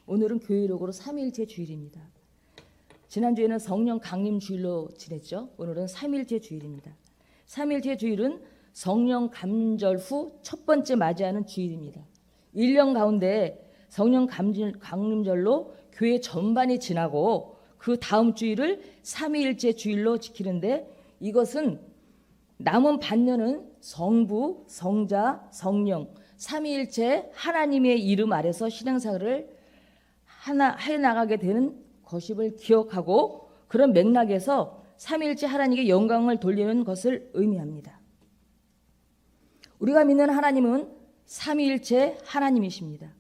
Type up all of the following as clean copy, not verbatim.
오늘은 교회력으로 삼위일체 주일입니다. 지난주에는 성령 강림 주일로 지냈죠. 오늘은 삼위일체 주일입니다. 삼위일체 주일은 성령 감절 후 첫 번째 맞이하는 주일입니다. 1년 가운데 성령 강림절로 교회 전반이 지나고 그 다음 주일을 삼위일체 주일로 지키는데, 이것은 남은 반년은 성부, 성자, 성령 삼위일체 하나님의 이름 아래서 신앙생활을 해나가게 되는 것임을 기억하고, 그런 맥락에서 삼위일체 하나님께 영광을 돌리는 것을 의미합니다. 우리가 믿는 하나님은 삼위일체 하나님이십니다.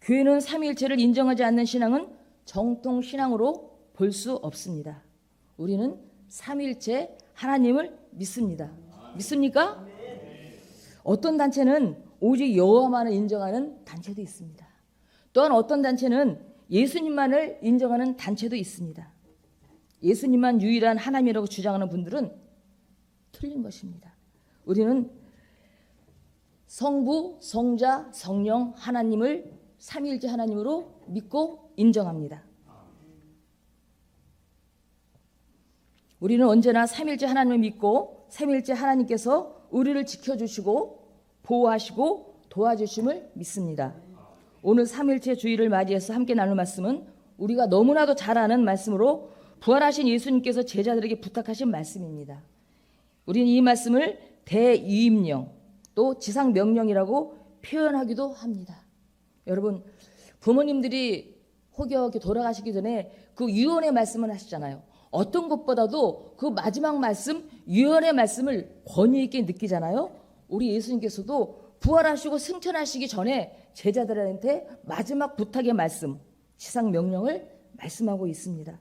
교회는 삼위일체를 인정하지 않는 신앙은 정통신앙으로 볼 수 없습니다. 우리는 삼위일체 하나님을 믿습니다. 믿습니까? 어떤 단체는 오직 여호와만을 인정하는 단체도 있습니다. 또한 어떤 단체는 예수님만을 인정하는 단체도 있습니다. 예수님만 유일한 하나님이라고 주장하는 분들은 틀린 것입니다. 우리는 성부, 성자, 성령 하나님을 삼위일체 하나님으로 믿고 인정합니다. 우리는 언제나 삼위일체 하나님을 믿고 삼위일체 하나님께서 우리를 지켜주시고 보호하시고 도와주심을 믿습니다. 오늘 삼위일체 주일을 맞이해서 함께 나눌 말씀은 우리가 너무나도 잘 아는 말씀으로 부활하신 예수님께서 제자들에게 부탁하신 말씀입니다. 우리는 이 말씀을 대유임령 또 지상명령이라고 표현하기도 합니다. 여러분, 부모님들이 혹여 돌아가시기 전에 그 유언의 말씀을 하시잖아요. 어떤 것보다도 그 마지막 말씀, 유언의 말씀을 권위 있게 느끼잖아요. 우리 예수님께서도 부활하시고 승천하시기 전에 제자들한테 마지막 부탁의 말씀, 지상명령을 말씀하고 있습니다.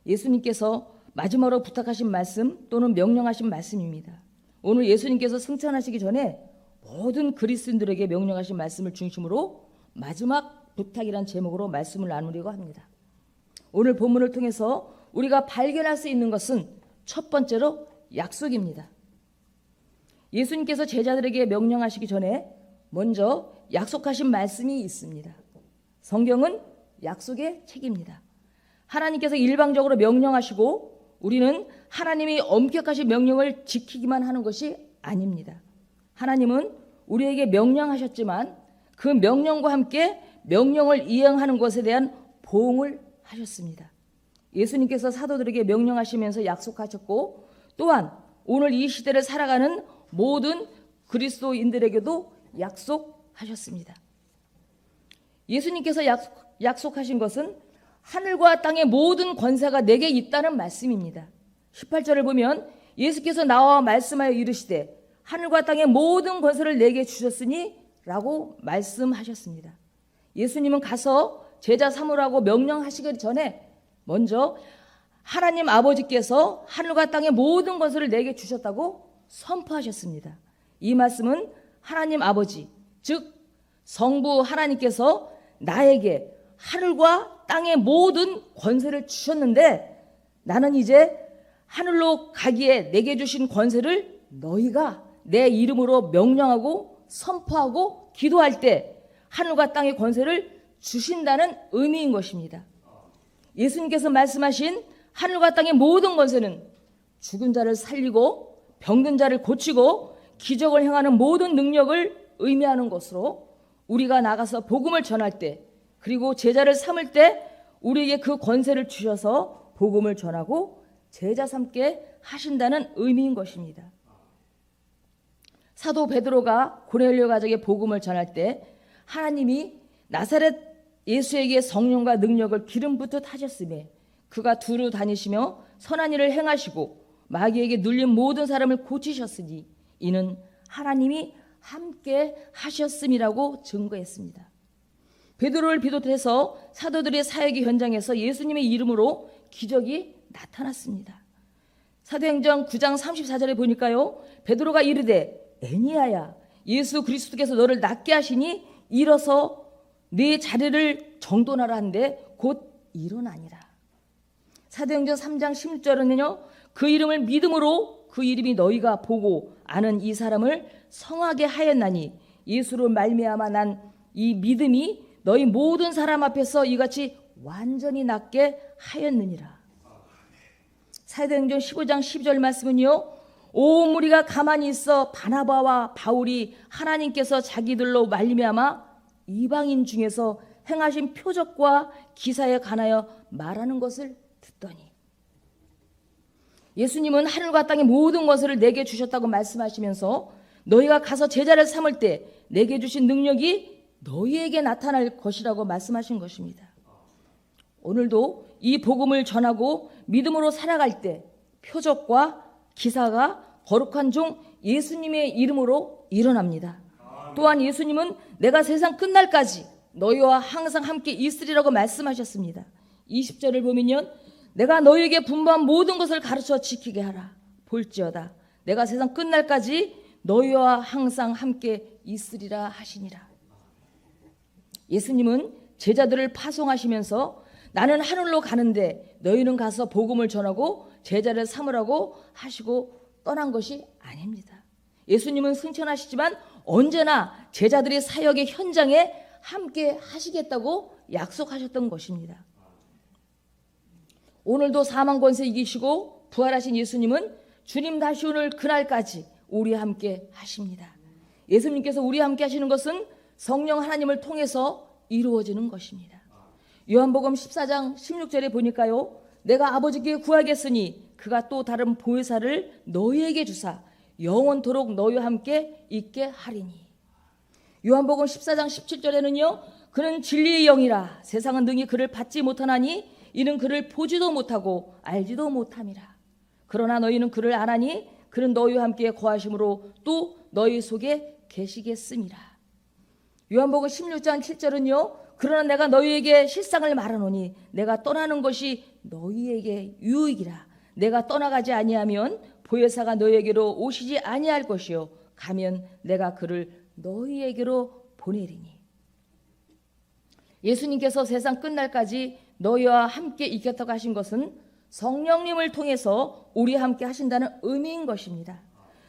예수님께서 마지막으로 부탁하신 말씀 또는 명령하신 말씀입니다. 오늘 예수님께서 승천하시기 전에 모든 그리스도인들에게 명령하신 말씀을 중심으로 마지막 부탁이란 제목으로 말씀을 나누려고 합니다. 오늘 본문을 통해서 우리가 발견할 수 있는 것은 첫 번째로 약속입니다. 예수님께서 제자들에게 명령하시기 전에 먼저 약속하신 말씀이 있습니다. 성경은 약속의 책입니다. 하나님께서 일방적으로 명령하시고 우리는 하나님이 엄격하신 명령을 지키기만 하는 것이 아닙니다. 하나님은 우리에게 명령하셨지만 그 명령과 함께 명령을 이행하는 것에 대한 보응을 하셨습니다. 예수님께서 사도들에게 명령하시면서 약속하셨고, 또한 오늘 이 시대를 살아가는 모든 그리스도인들에게도 약속하셨습니다. 예수님께서 약속하신 것은 하늘과 땅의 모든 권세가 내게 있다는 말씀입니다. 18절을 보면 예수께서 나와 말씀하여 이르시되 하늘과 땅의 모든 권세를 내게 주셨으니 라고 말씀하셨습니다. 예수님은 가서 제자 삼으라고 명령하시기 전에 먼저 하나님 아버지께서 하늘과 땅의 모든 권세를 내게 주셨다고 선포하셨습니다. 이 말씀은 하나님 아버지, 즉 성부 하나님께서 나에게 하늘과 땅의 모든 권세를 주셨는데, 나는 이제 하늘로 가기에 내게 주신 권세를 너희가 내 이름으로 명령하고 선포하고 기도할 때 하늘과 땅의 권세를 주신다는 의미인 것입니다. 예수님께서 말씀하신 하늘과 땅의 모든 권세는 죽은 자를 살리고 병든 자를 고치고 기적을 행하는 모든 능력을 의미하는 것으로, 우리가 나가서 복음을 전할 때 그리고 제자를 삼을 때 우리에게 그 권세를 주셔서 복음을 전하고 제자 삼게 하신다는 의미인 것입니다. 사도 베드로가 고넬료 가족의 복음을 전할 때 하나님이 나사렛 예수에게 성령과 능력을 기름 붓듯 하셨으며 그가 두루 다니시며 선한 일을 행하시고 마귀에게 눌린 모든 사람을 고치셨으니 이는 하나님이 함께 하셨음이라고 증거했습니다. 베드로를 비롯해서 사도들의 사역의 현장에서 예수님의 이름으로 기적이 나타났습니다. 사도행전 9장 34절에 보니까요, 베드로가 이르되 에니야야, 예수 그리스도께서 너를 낫게 하시니 일어서 네 자리를 정돈하라 한데 곧 일어나니라. 사도행전 3장 16절은요, 그 이름을 믿음으로 그 이름이 너희가 보고 아는 이 사람을 성하게 하였나니 예수로 말미암아 난 이 믿음이 너희 모든 사람 앞에서 이같이 완전히 낫게 하였느니라. 사도행전 15장 12절 말씀은요, 온 무리가 가만히 있어 바나바와 바울이 하나님께서 자기들로 말미암아 이방인 중에서 행하신 표적과 기사에 관하여 말하는 것을 듣더니, 예수님은 하늘과 땅의 모든 것을 내게 주셨다고 말씀하시면서 너희가 가서 제자를 삼을 때 내게 주신 능력이 너희에게 나타날 것이라고 말씀하신 것입니다. 오늘도 이 복음을 전하고 믿음으로 살아갈 때 표적과 기사가 거룩한 종 예수님의 이름으로 일어납니다. 또한 예수님은 내가 세상 끝날까지 너희와 항상 함께 있으리라고 말씀하셨습니다. 20절을 보면요, 내가 너희에게 분부한 모든 것을 가르쳐 지키게 하라. 볼지어다 내가 세상 끝날까지 너희와 항상 함께 있으리라 하시니라. 예수님은 제자들을 파송하시면서 나는 하늘로 가는데 너희는 가서 복음을 전하고 제자를 삼으라고 하시고 떠난 것이 아닙니다. 예수님은 승천하시지만 언제나 제자들이 사역의 현장에 함께 하시겠다고 약속하셨던 것입니다. 오늘도 사망 권세 이기시고 부활하신 예수님은 주님 다시 오늘 그날까지 우리와 함께 하십니다. 예수님께서 우리와 함께 하시는 것은 성령 하나님을 통해서 이루어지는 것입니다. 요한복음 14장 16절에 보니까요, 내가 아버지께 구하겠으니 그가 또 다른 보혜사를 너희에게 주사 영원토록 너희와 함께 있게 하리니. 요한복음 14장 17절에는요, 그는 진리의 영이라 세상은 능히 그를 받지 못하나니 이는 그를 보지도 못하고 알지도 못함이라. 그러나 너희는 그를 아나니 그는 너희와 함께 거하심으로 또 너희 속에 계시겠음이라. 요한복음 16장 7절은요, 그러나 내가 너희에게 실상을 말하노니 내가 떠나는 것이 너희에게 유익이라. 내가 떠나가지 아니하면 보혜사가 너희에게로 오시지 아니할 것이요 가면 내가 그를 너희에게로 보내리니. 예수님께서 세상 끝날까지 너희와 함께 있겠다고 하신 것은 성령님을 통해서 우리와 함께 하신다는 의미인 것입니다.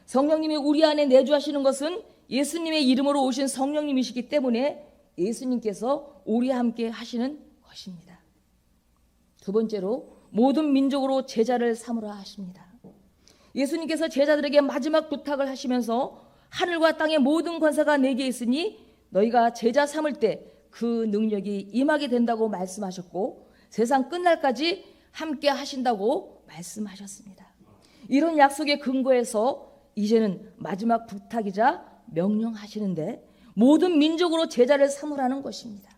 성령님이 우리 안에 내주하시는 것은 예수님의 이름으로 오신 성령님이시기 때문에 예수님께서 우리와 함께 하시는 것입니다. 두 번째로 모든 민족으로 제자를 삼으라 하십니다. 예수님께서 제자들에게 마지막 부탁을 하시면서 하늘과 땅의 모든 권세가 내게 있으니 너희가 제자 삼을 때 그 능력이 임하게 된다고 말씀하셨고 세상 끝날까지 함께 하신다고 말씀하셨습니다. 이런 약속의 근거에서 이제는 마지막 부탁이자 명령하시는데 모든 민족으로 제자를 삼으라는 것입니다.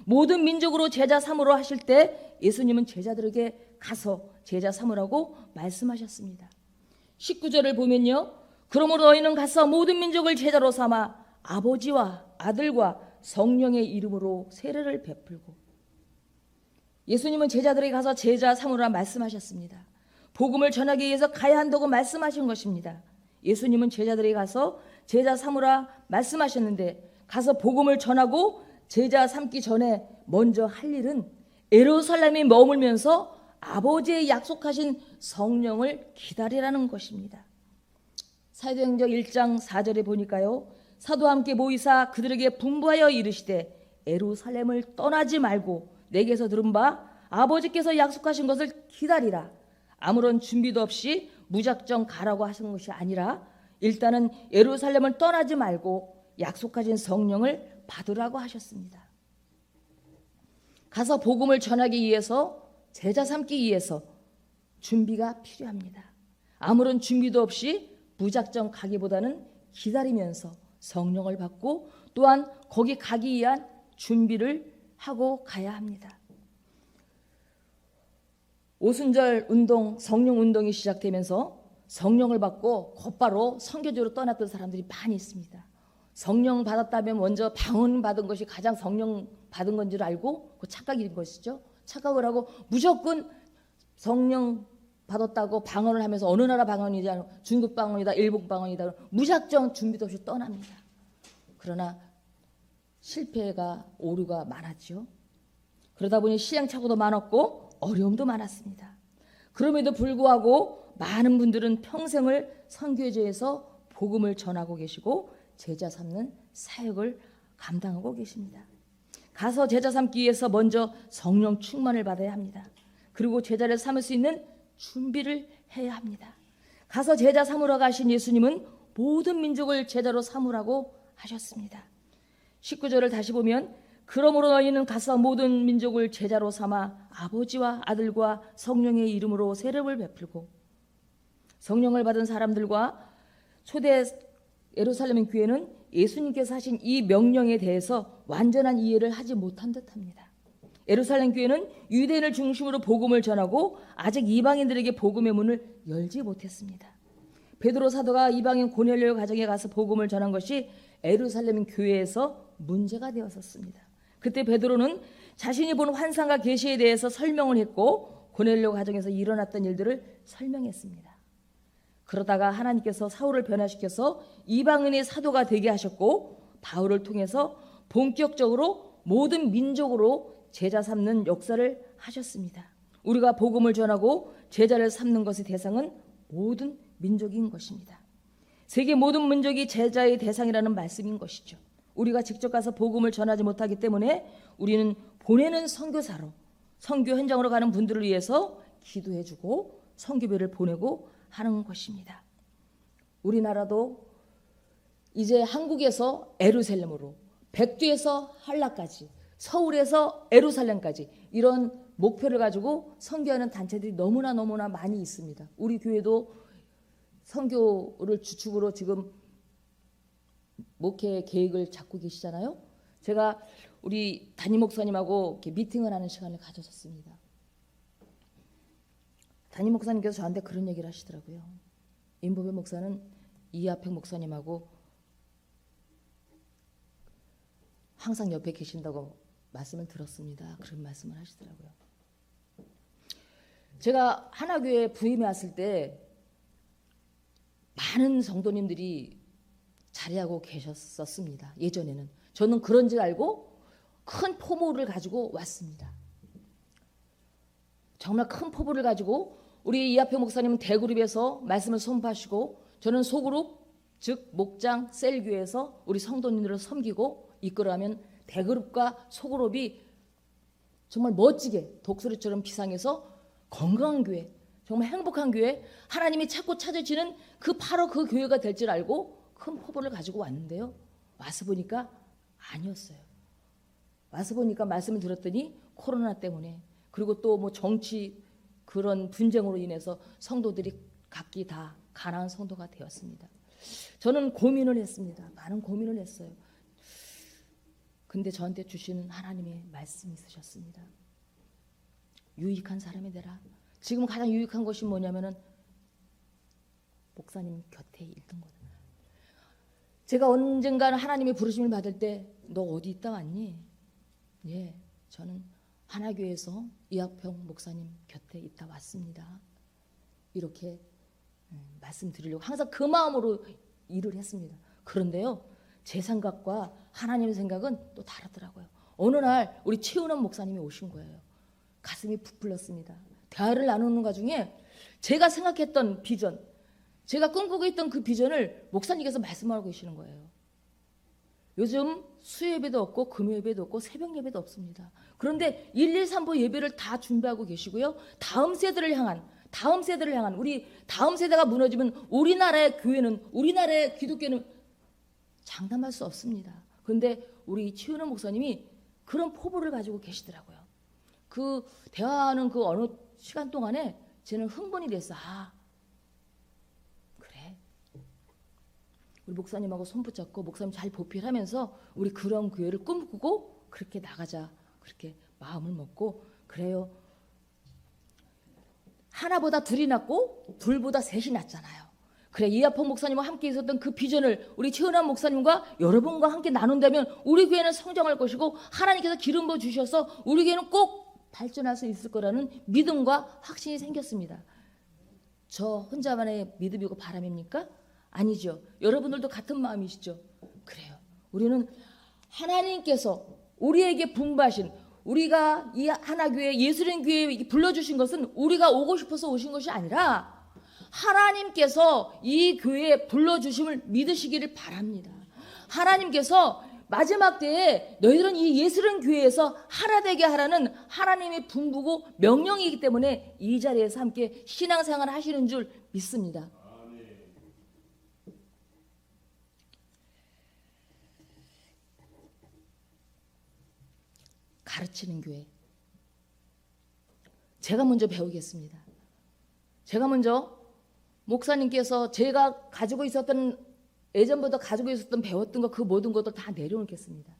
모든 민족으로 제자 삼으러 하실 때 예수님은 제자들에게 가서 제자 삼으라고 말씀하셨습니다. 19절을 보면요, 그러므로 너희는 가서 모든 민족을 제자로 삼아 아버지와 아들과 성령의 이름으로 세례를 베풀고. 예수님은 제자들에게 가서 제자 삼으라 말씀하셨습니다. 복음을 전하기 위해서 가야 한다고 말씀하신 것입니다. 예수님은 제자들에게 가서 제자 삼으라 말씀하셨는데 가서 복음을 전하고 제자 삼기 전에 먼저 할 일은 예루살렘에 머물면서 아버지의 약속하신 성령을 기다리라는 것입니다. 사도행전 1장 4절에 보니까요, 사도와 함께 모이사 그들에게 분부하여 이르시되 예루살렘을 떠나지 말고 내게서 들은 바 아버지께서 약속하신 것을 기다리라. 아무런 준비도 없이 무작정 가라고 하신 것이 아니라 일단은 예루살렘을 떠나지 말고 약속하신 성령을 받으라고 하셨습니다. 가서 복음을 전하기 위해서 제자 삼기 위해서 준비가 필요합니다. 아무런 준비도 없이 무작정 가기보다는 기다리면서 성령을 받고 또한 거기 가기 위한 준비를 하고 가야 합니다. 오순절 운동, 성령 운동이 시작되면서 성령을 받고 곧바로 선교지로 떠났던 사람들이 많이 있습니다. 성령 받았다면 먼저 방언 받은 것이 가장 성령 받은 건 줄 알고 그 착각인 것이죠. 착각을 하고 무조건 성령 받았다고 방언을 하면서 어느 나라 방언이다, 중국 방언이다, 일본 방언이다, 무작정 준비도 없이 떠납니다. 그러나 실패가 오류가 많았죠. 그러다 보니 시행착오도 많았고 어려움도 많았습니다. 그럼에도 불구하고 많은 분들은 평생을 선교제에서 복음을 전하고 계시고 제자 삼는 사역을 감당하고 계십니다. 가서 제자 삼기 위해서 먼저 성령 충만을 받아야 합니다. 그리고 제자를 삼을 수 있는 준비를 해야 합니다. 가서 제자 삼으러 가신 예수님은 모든 민족을 제자로 삼으라고 하셨습니다. 19절을 다시 보면 그러므로 너희는 가서 모든 민족을 제자로 삼아 아버지와 아들과 성령의 이름으로 세례를 베풀고, 성령을 받은 사람들과 초대 예루살렘 교회는 예수님께서 하신 이 명령에 대해서 완전한 이해를 하지 못한 듯합니다. 예루살렘 교회는 유대인을 중심으로 복음을 전하고 아직 이방인들에게 복음의 문을 열지 못했습니다. 베드로 사도가 이방인 고넬료 가정에 가서 복음을 전한 것이 예루살렘 교회에서 문제가 되었었습니다. 그때 베드로는 자신이 본 환상과 계시에 대해서 설명을 했고 고넬료 가정에서 일어났던 일들을 설명했습니다. 그러다가 하나님께서 사울을 변화시켜서 이방인의 사도가 되게 하셨고 바울을 통해서 본격적으로 모든 민족으로 제자 삼는 역사를 하셨습니다. 우리가 복음을 전하고 제자를 삼는 것의 대상은 모든 민족인 것입니다. 세계 모든 민족이 제자의 대상이라는 말씀인 것이죠. 우리가 직접 가서 복음을 전하지 못하기 때문에 우리는 보내는 선교사로 선교 현장으로 가는 분들을 위해서 기도해주고 선교비를 보내고 하는 것입니다. 우리나라도 이제 한국에서 예루살렘으로, 백두에서 한라까지, 서울에서 예루살렘까지 이런 목표를 가지고 선교하는 단체들이 너무나 많이 있습니다. 우리 교회도 선교를 주축으로 지금 목회 계획을 잡고 계시잖아요. 제가 우리 담임 목사님하고 이렇게 미팅을 하는 시간을 가졌었습니다. 담임 목사님께서 저한테 그런 얘기를 하시더라고요. 임보배 목사는 이하평 목사님하고 항상 옆에 계신다고 말씀을 들었습니다. 그런 말씀을 하시더라고요. 제가 하나교회 부임해 왔을 때 많은 성도님들이 자리하고 계셨었습니다. 예전에는. 저는 그런 줄 알고 큰 포부를 가지고 왔습니다. 정말 큰 포부를 가지고 우리 이하평 목사님은 대그룹에서 말씀을 선포하시고 저는 소그룹, 즉 목장 셀교회에서 우리 성도님들을 섬기고 이끌어가면 대그룹과 소그룹이 정말 멋지게 독수리처럼 비상해서 건강한 교회, 정말 행복한 교회, 하나님이 찾고 찾으시는 바로 그 교회가 될 줄 알고 큰 포부를 가지고 왔는데요. 와서 보니까 아니었어요. 와서 보니까 말씀을 들었더니 코로나 때문에 그리고 또 뭐 정치 그런 분쟁으로 인해서 성도들이 각기 다 가난한 성도가 되었습니다. 저는 고민을 했습니다. 많은 고민을 했어요. 근데 저한테 주시는 하나님의 말씀이 있으셨습니다. 유익한 사람이 되라. 지금 가장 유익한 것이 뭐냐면은 목사님 곁에 있던 거다. 제가 언젠가는 하나님의 부르심을 받을 때 너 어디 있다 왔니? 예, 저는 하나교회에서 이하평 목사님 곁에 있다 왔습니다. 이렇게 말씀드리려고 항상 그 마음으로 일을 했습니다. 그런데요, 제 생각과 하나님의 생각은 또 다르더라고요. 어느 날 우리 최은원 목사님이 오신 거예요. 가슴이 부풀렸습니다. 대화를 나누는 와중에 제가 생각했던 비전, 제가 꿈꾸고 있던 그 비전을 목사님께서 말씀하고 계시는 거예요. 요즘 수요예배도 없고 금요예배도 없고 새벽예배도 없습니다. 그런데 113부 예배를 다 준비하고 계시고요. 다음 세대를 향한 우리 다음 세대가 무너지면 우리나라의 교회는, 우리나라의 기독교는 장담할 수 없습니다. 그런데 우리 최은원 목사님이 그런 포부를 가지고 계시더라고요. 그 대화하는 그 어느 시간 동안에 저는 흥분이 됐어. 그래. 우리 목사님하고 손 붙잡고 목사님 잘 보필하면서 우리 그런 교회를 꿈꾸고 그렇게 나가자. 그렇게 마음을 먹고 그래요. 하나보다 둘이 낫고 둘보다 셋이 낫잖아요. 그래, 이하평 목사님과 함께 있었던 그 비전을 우리 최은환 목사님과 여러분과 함께 나눈다면 우리 교회는 성장할 것이고 하나님께서 기름 부어 주셔서 우리 교회는 꼭 발전할 수 있을 거라는 믿음과 확신이 생겼습니다. 저 혼자만의 믿음이고 바람입니까? 아니죠. 여러분들도 같은 마음이시죠? 그래요. 우리는 하나님께서 우리에게 분부하신, 우리가 이 하나교회 예수님교회에 불러주신 것은 우리가 오고 싶어서 오신 것이 아니라 하나님께서 이 교회에 불러주심을 믿으시기를 바랍니다. 하나님께서 마지막 때에 너희들은 이 예수님 교회에서 하나 되게 하라는 하나님의 분부고 명령이기 때문에 이 자리에서 함께 신앙생활 하시는 줄 믿습니다. 가르치는 교회. 제가 먼저 배우겠습니다. 제가 먼저 목사님께서 제가 가지고 있었던 예전부터 가지고 있었던 배웠던 것 그 모든 것들 다 내려놓겠습니다.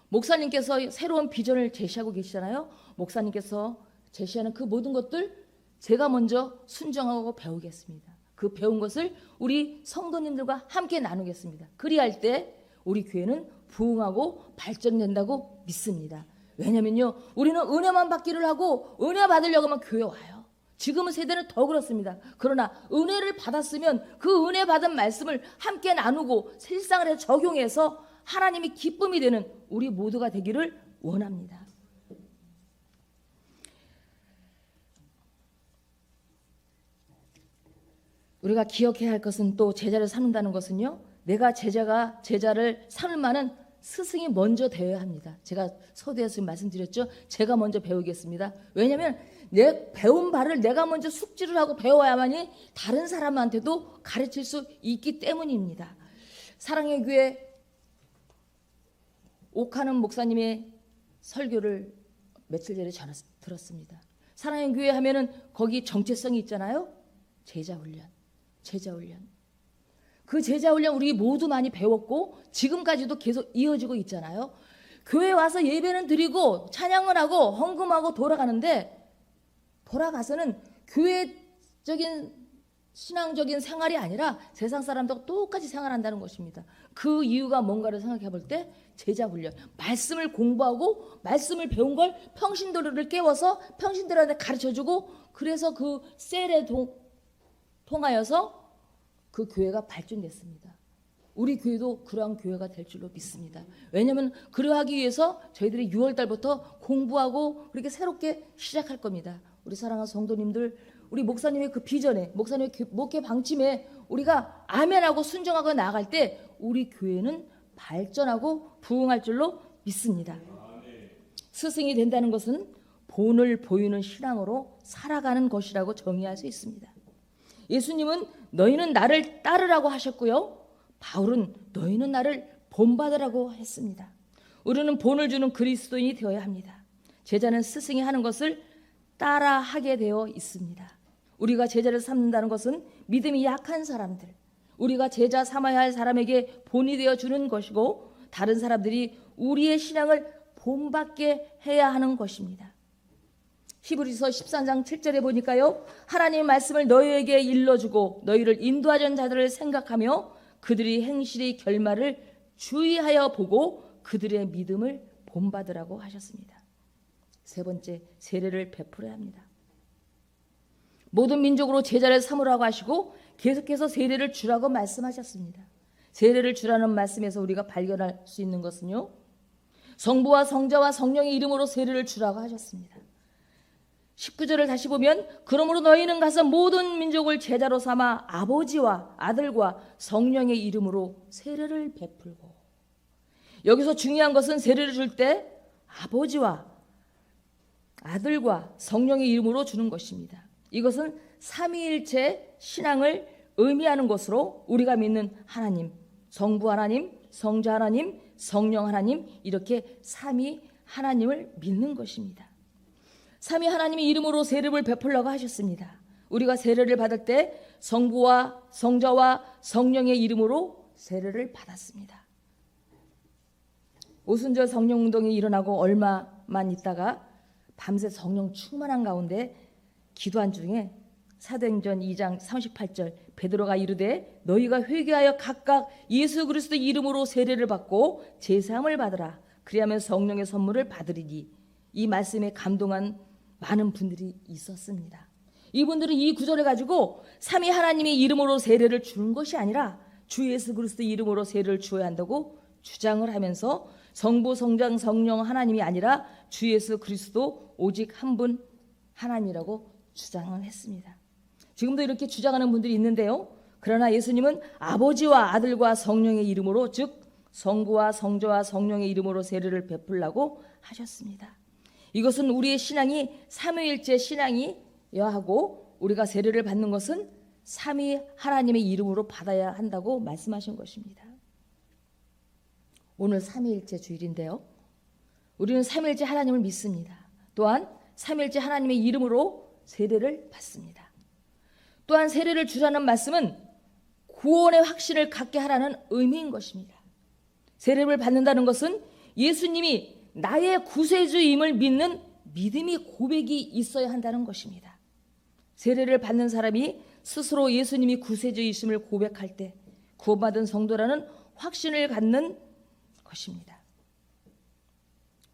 목사님께서 새로운 비전을 제시하고 계시잖아요. 목사님께서 제시하는 그 모든 것들 제가 먼저 순종하고 배우겠습니다. 그 배운 것을 우리 성도님들과 함께 나누겠습니다. 그리할 때 우리 교회는 부흥하고 발전된다고 믿습니다. 왜냐면요, 우리는 은혜만 받기를 하고 은혜 받으려고 하면 교회 와요. 지금은 세대는 더 그렇습니다. 그러나 은혜를 받았으면 그 은혜 받은 말씀을 함께 나누고 실생활에 적용해서 하나님이 기쁨이 되는 우리 모두가 되기를 원합니다. 우리가 기억해야 할 것은 또 제자를 삼는다는 것은요, 내가 제자를 삼을 만한 스승이 먼저 되어야 합니다. 제가 서두에서 말씀드렸죠. 제가 먼저 배우겠습니다. 왜냐하면 내 배운 바를 내가 먼저 숙지를 하고 배워야만이 다른 사람한테도 가르칠 수 있기 때문입니다. 사랑의 교회 옥하는 목사님의 설교를 며칠 전에 들었습니다. 사랑의 교회 하면은 거기 정체성이 있잖아요. 제자훈련. 그 제자훈련 우리 모두 많이 배웠고 지금까지도 계속 이어지고 있잖아요. 교회 와서 예배는 드리고 찬양을 하고 헌금하고 돌아가서는 교회적인 신앙적인 생활이 아니라 세상 사람들과 똑같이 생활한다는 것입니다. 그 이유가 뭔가를 생각해 볼 때 제자훈련, 말씀을 공부하고 말씀을 배운 걸 평신도들을 깨워서 평신도들한테 가르쳐주고 그래서 그 셀에 통하여서 그 교회가 발전됐습니다. 우리 교회도 그러한 교회가 될 줄로 믿습니다. 왜냐하면 그러하기 위해서 저희들이 6월달부터 공부하고 그렇게 새롭게 시작할 겁니다. 우리 사랑하는 성도님들, 우리 목사님의 그 비전에, 목사님의 목회 방침에 우리가 아멘하고 순종하고 나아갈 때 우리 교회는 발전하고 부흥할 줄로 믿습니다. 스승이 된다는 것은 본을 보이는 신앙으로 살아가는 것이라고 정의할 수 있습니다. 예수님은 너희는 나를 따르라고 하셨고요. 바울은 너희는 나를 본받으라고 했습니다. 우리는 본을 주는 그리스도인이 되어야 합니다. 제자는 스승이 하는 것을 따라하게 되어 있습니다. 우리가 제자를 삼는다는 것은 믿음이 약한 사람들, 우리가 제자 삼아야 할 사람에게 본이 되어 주는 것이고 다른 사람들이 우리의 신앙을 본받게 해야 하는 것입니다. 히브리서 13장 7절에 보니까요. 하나님의 말씀을 너희에게 일러주고 너희를 인도하던 자들을 생각하며 그들이 행실의 결말을 주의하여 보고 그들의 믿음을 본받으라고 하셨습니다. 세 번째, 세례를 베풀어야 합니다. 모든 민족으로 제자를 삼으라고 하시고 계속해서 세례를 주라고 말씀하셨습니다. 세례를 주라는 말씀에서 우리가 발견할 수 있는 것은요. 성부와 성자와 성령의 이름으로 세례를 주라고 하셨습니다. 19절을 다시 보면 그러므로 너희는 가서 모든 민족을 제자로 삼아 아버지와 아들과 성령의 이름으로 세례를 베풀고, 여기서 중요한 것은 세례를 줄 때 아버지와 아들과 성령의 이름으로 주는 것입니다. 이것은 삼위일체 신앙을 의미하는 것으로 우리가 믿는 하나님, 성부 하나님, 성자 하나님, 성령 하나님, 이렇게 삼위 하나님을 믿는 것입니다. 삼위 하나님의 이름으로 세례를 베풀라고 하셨습니다. 우리가 세례를 받을 때 성부와 성자와 성령의 이름으로 세례를 받았습니다. 오순절 성령운동이 일어나고 얼마만 있다가 밤새 성령 충만한 가운데 기도한 중에 사도행전 2장 38절 베드로가 이르되 너희가 회개하여 각각 예수 그리스도 이름으로 세례를 받고 제사함을 받으라. 그리하면 성령의 선물을 받으리니, 이 말씀에 감동한 많은 분들이 있었습니다. 이분들은 이 구절을 가지고 삼위 하나님의 이름으로 세례를 주는 것이 아니라 주 예수 그리스도 이름으로 세례를 주어야 한다고 주장을 하면서 성부, 성장, 성령 하나님이 아니라 주 예수 그리스도 오직 한 분 하나님이라고 주장을 했습니다. 지금도 이렇게 주장하는 분들이 있는데요. 그러나 예수님은 아버지와 아들과 성령의 이름으로, 즉 성부와 성자와 성령의 이름으로 세례를 베풀라고 하셨습니다. 이것은 우리의 신앙이 삼위일체 신앙이어야 하고 우리가 세례를 받는 것은 삼위 하나님의 이름으로 받아야 한다고 말씀하신 것입니다. 오늘 삼위일체 주일인데요. 우리는 삼위일체 하나님을 믿습니다. 또한 삼위일체 하나님의 이름으로 세례를 받습니다. 또한 세례를 주라는 말씀은 구원의 확신을 갖게 하라는 의미인 것입니다. 세례를 받는다는 것은 예수님이 나의 구세주임을 믿는 믿음이 고백이 있어야 한다는 것입니다. 세례를 받는 사람이 스스로 예수님이 구세주이심을 고백할 때 구원받은 성도라는 확신을 갖는 것입니다.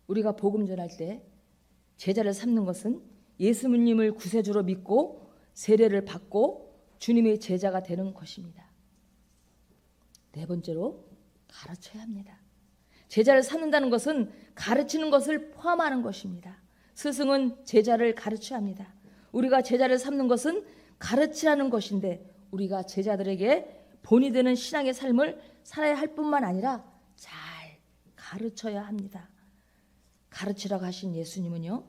우리가 복음 전할 때 제자를 삼는 것은 예수님을 구세주로 믿고 세례를 받고 주님의 제자가 되는 것입니다. 네 번째로 가르쳐야 합니다. 제자를 삼는다는 것은 가르치는 것을 포함하는 것입니다. 스승은 제자를 가르쳐야 합니다. 우리가 제자를 삼는 것은 가르치라는 것인데 우리가 제자들에게 본이 되는 신앙의 삶을 살아야 할 뿐만 아니라 잘 가르쳐야 합니다. 가르치라고 하신 예수님은요,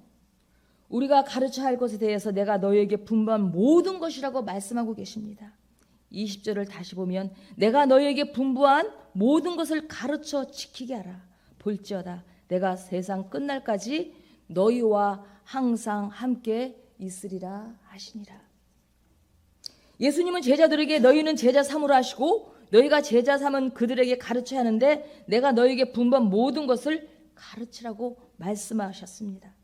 우리가 가르쳐야 할 것에 대해서 내가 너희에게 분부한 모든 것이라고 말씀하고 계십니다. 20절을 다시 보면 내가 너희에게 분부한 모든 것을 가르쳐 지키게 하라. 볼지어다 내가 세상 끝날까지 너희와 항상 함께 있으리라 하시니라. 예수님은 제자들에게 너희는 제자 삼으라 하시고 너희가 제자 삼은 그들에게 가르쳐야 하는데 내가 너희에게 분부한 모든 것을 가르치라고 말씀하셨습니다.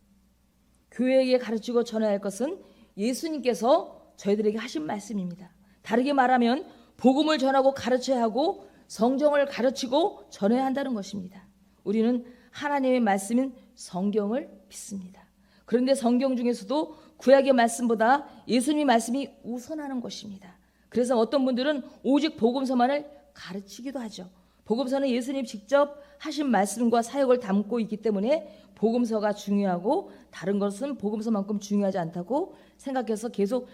교회에게 가르치고 전해야 할 것은 예수님께서 저희들에게 하신 말씀입니다. 다르게 말하면 복음을 전하고 가르쳐야 하고 성경을 가르치고 전해야 한다는 것입니다. 우리는 하나님의 말씀인 성경을 믿습니다. 그런데 성경 중에서도 구약의 말씀보다 예수님의 말씀이 우선하는 것입니다. 그래서 어떤 분들은 오직 복음서만을 가르치기도 하죠. 복음서는 예수님 직접 하신 말씀과 사역을 담고 있기 때문에 복음서가 중요하고 다른 것은 복음서만큼 중요하지 않다고 생각해서 계속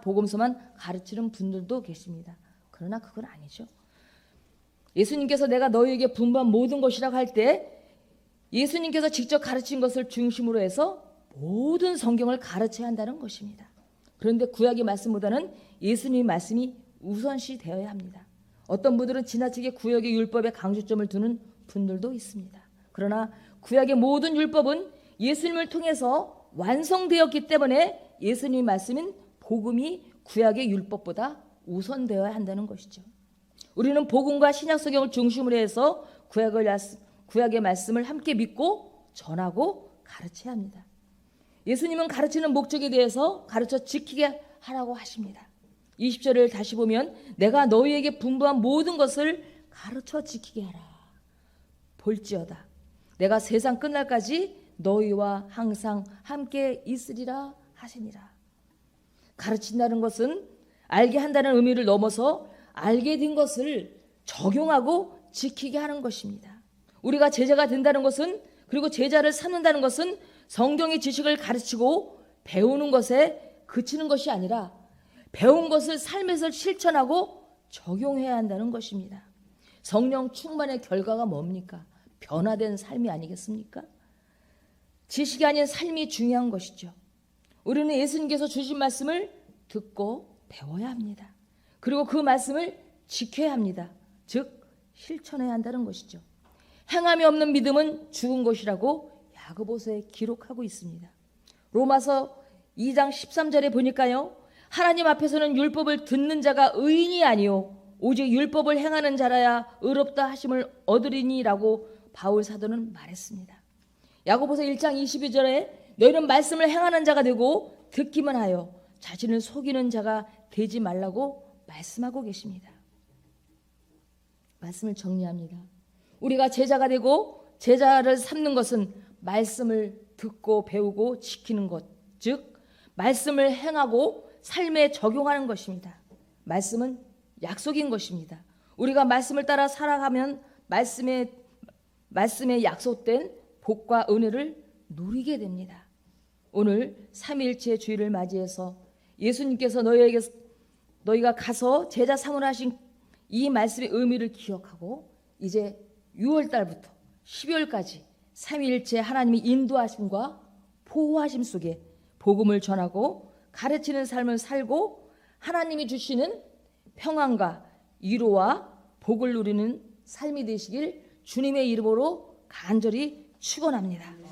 복음서만 가르치는 분들도 계십니다. 그러나 그건 아니죠. 예수님께서 내가 너희에게 분부한 모든 것이라고 할 때 예수님께서 직접 가르친 것을 중심으로 해서 모든 성경을 가르쳐야 한다는 것입니다. 그런데 구약의 말씀보다는 예수님의 말씀이 우선시 되어야 합니다. 어떤 분들은 지나치게 구약의 율법에 강조점을 두는 분들도 있습니다. 그러나 구약의 모든 율법은 예수님을 통해서 완성되었기 때문에 예수님의 말씀인 복음이 구약의 율법보다 우선되어야 한다는 것이죠. 우리는 복음과 신약 성경을 중심으로 해서 구약의 말씀을 함께 믿고 전하고 가르쳐야 합니다. 예수님은 가르치는 목적에 대해서 가르쳐 지키게 하라고 하십니다. 20절을 다시 보면 내가 너희에게 분부한 모든 것을 가르쳐 지키게 하라. 볼지어다 내가 세상 끝날까지 너희와 항상 함께 있으리라 하시니라. 가르친다는 것은 알게 한다는 의미를 넘어서 알게 된 것을 적용하고 지키게 하는 것입니다. 우리가 제자가 된다는 것은 그리고 제자를 삼는다는 것은 성경의 지식을 가르치고 배우는 것에 그치는 것이 아니라 배운 것을 삶에서 실천하고 적용해야 한다는 것입니다. 성령 충만의 결과가 뭡니까? 변화된 삶이 아니겠습니까? 지식이 아닌 삶이 중요한 것이죠. 우리는 예수님께서 주신 말씀을 듣고 배워야 합니다. 그리고 그 말씀을 지켜야 합니다. 즉 실천해야 한다는 것이죠. 행함이 없는 믿음은 죽은 것이라고 야고보서에 기록하고 있습니다. 로마서 2장 13절에 보니까요. 하나님 앞에서는 율법을 듣는 자가 의인이 아니요 오직 율법을 행하는 자라야 의롭다 하심을 얻으리니라고 바울 사도는 말했습니다. 야고보서 1장 22절에 너희는 말씀을 행하는 자가 되고 듣기만 하여 자신을 속이는 자가 되지 말라고 말씀하고 계십니다. 말씀을 정리합니다. 우리가 제자가 되고 제자를 삼는 것은 말씀을 듣고 배우고 지키는 것, 즉 말씀을 행하고 삶에 적용하는 것입니다. 말씀은 약속인 것입니다. 우리가 말씀을 따라 살아가면 말씀에 약속된 복과 은혜를 누리게 됩니다. 오늘 삼위일체 주일을 맞이해서 예수님께서 너희가 가서 제자 삼으라 하신 이 말씀의 의미를 기억하고 이제 6월 달부터 12월까지 삼위일체 하나님의 인도하심과 보호하심 속에 복음을 전하고 가르치는 삶을 살고 하나님이 주시는 평안과 위로와 복을 누리는 삶이 되시길 주님의 이름으로 간절히 축원합니다.